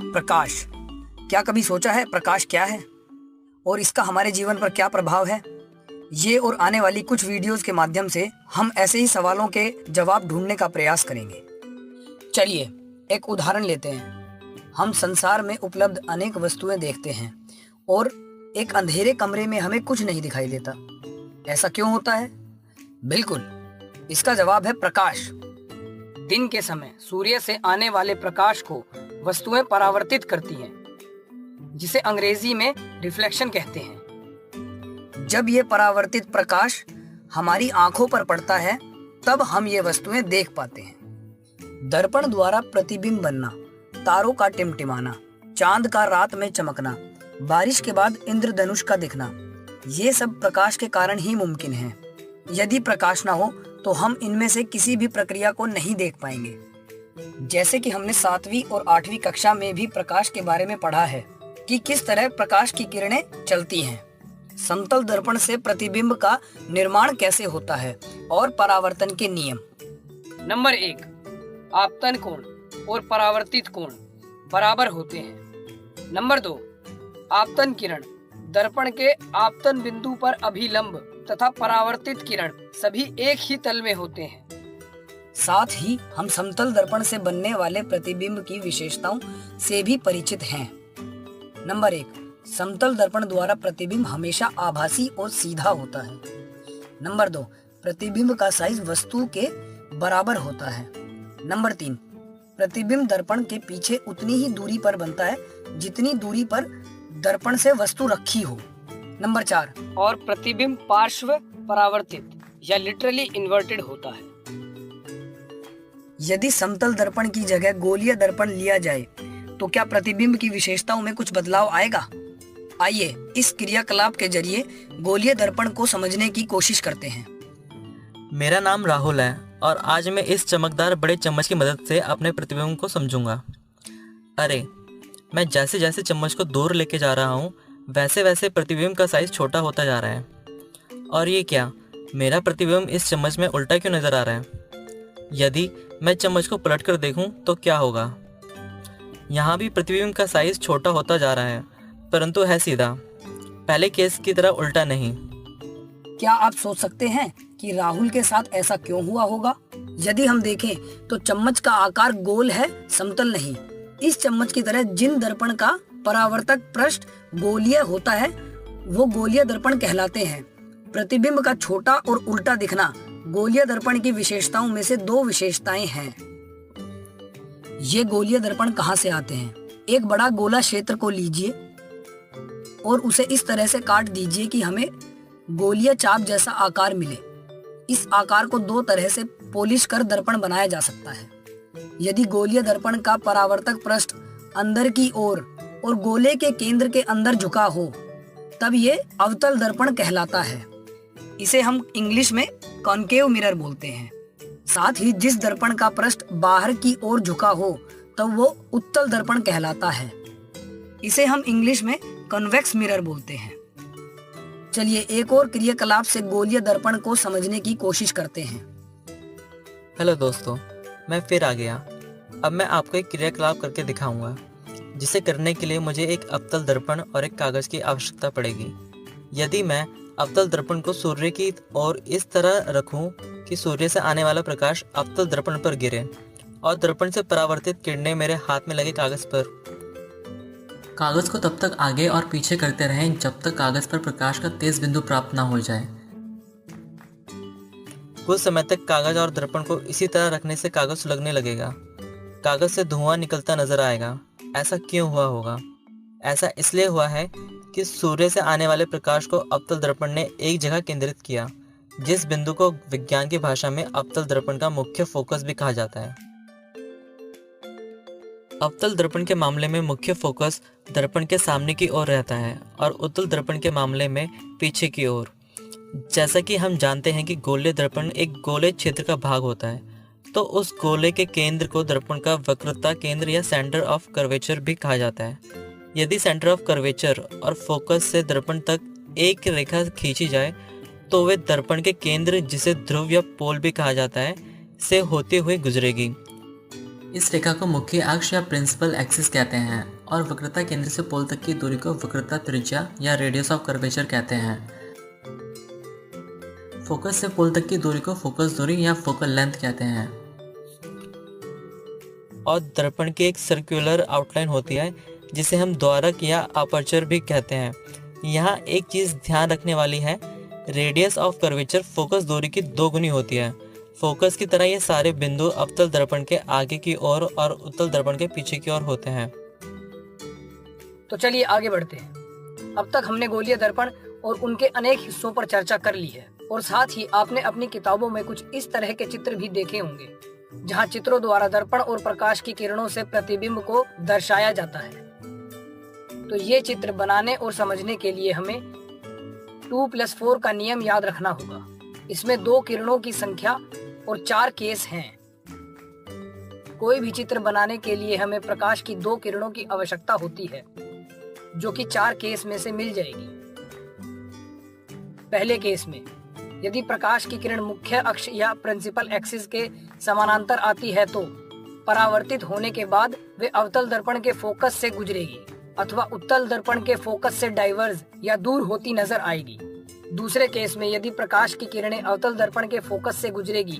प्रकाश। क्या कभी सोचा है प्रकाश क्या है और इसका हमारे जीवन पर क्या प्रभाव है? ये और आने वाली कुछ वीडियोस के माध्यम से हम ऐसे ही सवालों के जवाब ढूंढने का प्रयास करेंगे। चलिए एक उदाहरण लेते हैं। हम संसार में उपलब्ध अनेक वस्तुएं देखते हैं और एक अंधेरे कमरे में हमें कुछ नहीं दिखाई देता। ऐसा क्यों होता है? बिल्कुल, इसका जवाब है प्रकाश। दिन के समय सूर्य से आने वाले प्रकाश को वस्तुएं परावर्तित करती हैं, जिसे अंग्रेजी में रिफ्लेक्शन कहते हैं। जब ये परावर्तित प्रकाश हमारी आंखों पर पड़ता है, तब हम ये वस्तुएं देख पाते हैं। दर्पण द्वारा प्रतिबिंब बनना, तारों का टिमटिमाना, चांद का रात में चमकना, बारिश के बाद इंद्रधनुष का दिखना, ये सब प्रकाश के कारण ही मुमकिन है। यदि प्रकाश ना हो तो हम इनमें से किसी भी प्रक्रिया को नहीं देख पाएंगे। जैसे कि हमने 7वीं और 8वीं कक्षा में भी प्रकाश के बारे में पढ़ा है कि किस तरह प्रकाश की किरणें चलती हैं, समतल दर्पण से प्रतिबिंब का निर्माण कैसे होता है और परावर्तन के नियम। नंबर 1, आपतन कोण और परावर्तित कोण बराबर होते हैं। नंबर 2, आपतन किरण दर्पण के आपतन बिंदु पर अभिलंब तथा परावर्तित किरण सभी एक ही तल में होते हैं। साथ ही हम समतल दर्पण से बनने वाले प्रतिबिंब की विशेषताओं से भी परिचित हैं। नंबर 1, समतल दर्पण द्वारा प्रतिबिंब हमेशा आभासी और सीधा होता है। नंबर 2, प्रतिबिंब का साइज वस्तु के बराबर होता है। नंबर 3, प्रतिबिंब दर्पण के पीछे उतनी ही दूरी पर बनता है जितनी दूरी पर दर्पण से वस्तु रखी हो। नंबर 4, और प्रतिबिंब पार्श्व परावर्तित या लिटरली इन्वर्टेड होता है। यदि समतल दर्पण की जगह गोलीय दर्पण लिया जाए तो क्या प्रतिबिंब की विशेषताओं में कुछ बदलाव आएगा? आइए इस क्रियाकलाप के जरिए गोलीय दर्पण को समझने की कोशिश करते हैं। मेरा नाम राहुल है और आज मैं इस चमकदार बड़े चम्मच की मदद से अपने प्रतिबिंब को समझूंगा। अरे, मैं जैसे जैसे चम्मच को दूर लेके जा रहा हूँ वैसे वैसे प्रतिबिंब का साइज छोटा होता जा रहा है। और ये क्या, मेरा प्रतिबिंब इस चम्मच में उल्टा क्यों नज़र आ रहा है? यदि मैं चम्मच को पलट कर देखूं तो क्या होगा? यहाँ भी प्रतिबिंब का साइज छोटा होता जा रहा है, परंतु है सीधा, पहले केस की तरह उल्टा नहीं। क्या आप सोच सकते हैं कि राहुल के साथ ऐसा क्यों हुआ होगा? यदि हम देखें तो चम्मच का आकार गोल है, समतल नहीं। इस चम्मच की तरह जिन दर्पण का परावर्तक पृष्ठ गोलीय होता है वो गोलीय दर्पण कहलाते हैं। प्रतिबिंब का छोटा और उल्टा दिखना गोलीय दर्पण की विशेषताओं में से 2 विशेषताएं हैं। ये गोलीय दर्पण कहाँ से आते हैं? एक बड़ा गोला क्षेत्र को लीजिए और उसे इस तरह से काट दीजिए कि हमें गोलीय चाप जैसा आकार मिले। इस आकार को 2 तरह से पॉलिश कर दर्पण बनाया जा सकता है। यदि गोलीय दर्पण का परावर्तक पृष्ठ अंदर की ओर और गोले के केंद्र के अंदर झुका हो तब ये अवतल दर्पण कहलाता है। इसे हम इंग्लिश में कॉन्केव मिरर बोलते हैं। साथ ही जिस दर्पण का पृष्ठ बाहर की ओर झुका हो तब वो उत्तल दर्पण कहलाता है। इसे हम इंग्लिश में कन्वेक्स मिरर बोलते हैं। चलिए एक और क्रियाकलाप से गोलीय दर्पण को समझने की कोशिश करते हैं। हेलो दोस्तों, मैं फिर आ गया। अब मैं आपको एक क्रियाकलाप करके दिखाऊंगा, जिसे करने के लिए मुझे एक अवतल दर्पण और एक कागज की आवश्यकता पड़ेगी। यदि मैं अवतल दर्पण को सूर्य की ओर इस तरह रखूं कि सूर्य से आने वाला प्रकाश अवतल दर्पण पर गिरे और दर्पण से परावर्तित किरणें मेरे हाथ में लगे कागज पर। कागज को तब तक आगे और पीछे करते रहें जब तक कागज पर प्रकाश का तेज बिंदु प्राप्त ना हो जाए। कुछ समय तक कागज और दर्पण को इसी तरह रखने से कागज सुलगने लगेगा। कागज से धुआं निकलता नजर आएगा। ऐसा क्यों हुआ होगा? ऐसा इसलिए हुआ है कि सूर्य से आने वाले प्रकाश को अवतल दर्पण ने एक जगह केंद्रित किया, जिस बिंदु को विज्ञान की भाषा में अवतल दर्पण का मुख्य फोकस भी कहा जाता है। अवतल दर्पण के मामले में मुख्य फोकस दर्पण के सामने की ओर रहता है और उत्तल दर्पण के मामले में पीछे की ओर। जैसा कि हम जानते हैं कि गोलीय दर्पण एक गोले क्षेत्र का भाग होता है, तो उस गोले के केंद्र को दर्पण का वक्रता केंद्र या सेंटर ऑफ कर्वेचर भी कहा जाता है। यदि सेंटर ऑफ कर्वेचर और फोकस से दर्पण तक एक रेखा खींची जाए तो वे दर्पण के केंद्र, जिसे ध्रुव या पोल भी कहा जाता है, से होते हुए गुजरेगी। इस रेखा को मुख्य अक्ष या प्रिंसिपल एक्सिस कहते हैं और वक्रता केंद्र से पोल तक की दूरी को वक्रता त्रिज्या या रेडियस ऑफ कर्वेचर कहते हैं। फोकस से पोल तक की दूरी को फोकस दूरी या फोकल लेंथ कहते हैं। और दर्पण की एक सर्कुलर आउटलाइन होती है जिसे हम द्वारक या अपर्चर भी कहते हैं। यहाँ एक चीज़ ध्यान रखने वाली है, रेडियस ऑफ कर्वेचर फोकस दूरी की 2 गुनी होती है। फोकस की तरह ये सारे बिंदु अवतल दर्पण के आगे की ओर और उत्तल दर्पण के पीछे की ओर होते हैं। तो चलिए आगे बढ़ते हैं। अब तक हमने गोलीय दर्पण और उनके अनेक हिस्सों पर चर्चा कर ली है और साथ ही आपने अपनी किताबों में कुछ इस तरह के चित्र भी देखे होंगे जहां चित्रों द्वारा दर्पण और प्रकाश की किरणों से प्रतिबिंब को दर्शाया जाता है। तो ये चित्र बनाने और समझने के लिए हमें 2+4 का नियम याद रखना होगा। इसमें 2 किरणों की संख्या और 4 केस हैं। कोई भी चित्र बनाने के लिए हमें प्रकाश की 2 किरणों की आवश्यकता होती है जो कि 4 केस में से मिल जाएगी। पहले केस में यदि प्रकाश की किरण मुख्य अक्ष या प्रिंसिपल एक्सिस के समानांतर आती है तो परावर्तित होने के बाद वे अवतल दर्पण के फोकस से गुजरेगी अथवा उत्तल दर्पण के फोकस से डाइवर्ज या दूर होती नजर आएगी। दूसरे केस में यदि प्रकाश की किरणें अवतल दर्पण के फोकस से गुजरेगी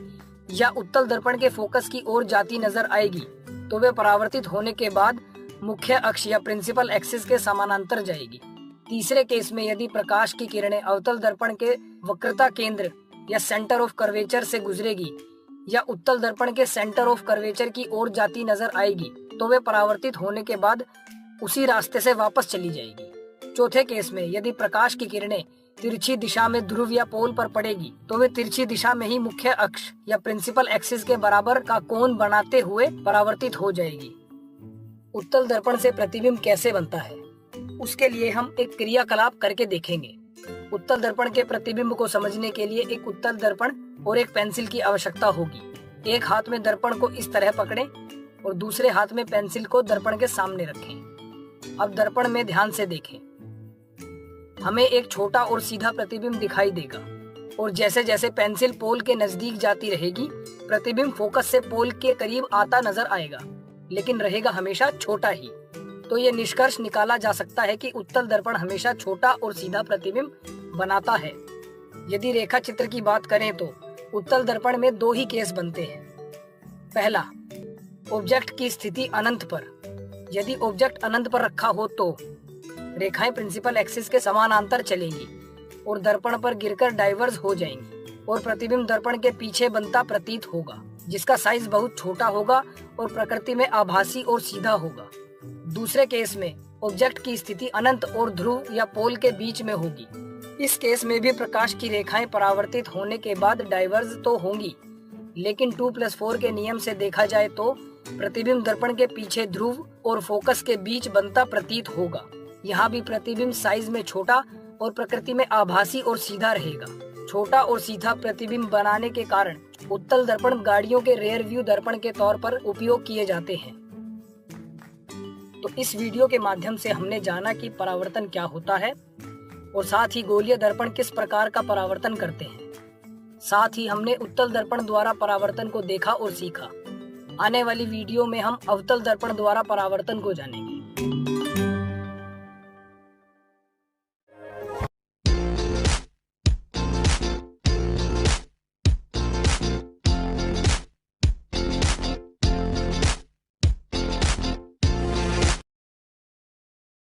या उत्तल दर्पण के फोकस की ओर जाती नजर आएगी तो वे परावर्तित होने के बाद मुख्य अक्ष या प्रिंसिपल एक्सिस के समानांतर जाएगी। तीसरे केस में यदि प्रकाश की किरणें अवतल दर्पण के वक्रता केंद्र या सेंटर ऑफ कर्वेचर से गुजरेगी या उत्तल दर्पण के सेंटर ऑफ कर्वेचर की ओर जाती नजर आएगी तो वे परावर्तित होने के बाद उसी रास्ते से वापस चली जाएगी। चौथे केस में यदि प्रकाश की किरणें तिरछी दिशा में ध्रुव या पोल पर पड़ेगी तो वे तिरछी दिशा में ही मुख्य अक्ष या प्रिंसिपल एक्सिस के बराबर का कोण बनाते हुए परावर्तित हो जाएगी। उत्तल दर्पण से प्रतिबिंब कैसे बनता है उसके लिए हम एक क्रियाकलाप करके देखेंगे। उत्तल दर्पण के प्रतिबिंब को समझने के लिए एक उत्तल दर्पण और एक पेंसिल की आवश्यकता होगी। एक हाथ में दर्पण को इस तरह पकड़ें और दूसरे हाथ में पेंसिल को दर्पण के सामने रखें। अब दर्पण में ध्यान से देखें। हमें एक छोटा और सीधा प्रतिबिंब दिखाई देगा और जैसे जैसे पेंसिल पोल के नजदीक जाती रहेगी प्रतिबिंब फोकस से पोल के करीब आता नजर आएगा, लेकिन रहेगा हमेशा छोटा ही। तो ये निष्कर्ष निकाला जा सकता है कि उत्तल दर्पण हमेशा छोटा और सीधा प्रतिबिंब बनाता है। यदि रेखा चित्र की बात करें तो उत्तल दर्पण में 2 ही केस बनते हैं। पहला, ऑब्जेक्ट की स्थिति अनंत पर। यदि ऑब्जेक्ट अनंत पर रखा हो तो रेखाएं प्रिंसिपल एक्सिस के समानांतर चलेंगी और दर्पण पर गिरकर डाइवर्ज हो जाएंगी और प्रतिबिंब दर्पण के पीछे बनता प्रतीत होगा, जिसका साइज बहुत छोटा होगा और प्रकृति में आभासी और सीधा होगा। दूसरे केस में ऑब्जेक्ट की स्थिति अनंत और ध्रुव या पोल के बीच में होगी। इस केस में भी प्रकाश की रेखाएं परावर्तित होने के बाद डाइवर्ज तो होंगी, लेकिन 2+4 के नियम से देखा जाए तो प्रतिबिंब दर्पण के पीछे ध्रुव और फोकस के बीच बनता प्रतीत होगा। यहाँ भी प्रतिबिंब साइज में छोटा और प्रकृति में आभासी और सीधा रहेगा। छोटा और सीधा प्रतिबिंब बनाने के कारण उत्तल दर्पण गाड़ियों के रेयर व्यू दर्पण के तौर पर उपयोग किए जाते हैं। तो इस वीडियो के माध्यम से हमने जाना कि परावर्तन क्या होता है और साथ ही गोलीय दर्पण किस प्रकार का परावर्तन करते हैं। साथ ही हमने उत्तल दर्पण द्वारा परावर्तन को देखा और सीखा। आने वाली वीडियो में हम अवतल दर्पण द्वारा परावर्तन को जानेंगे।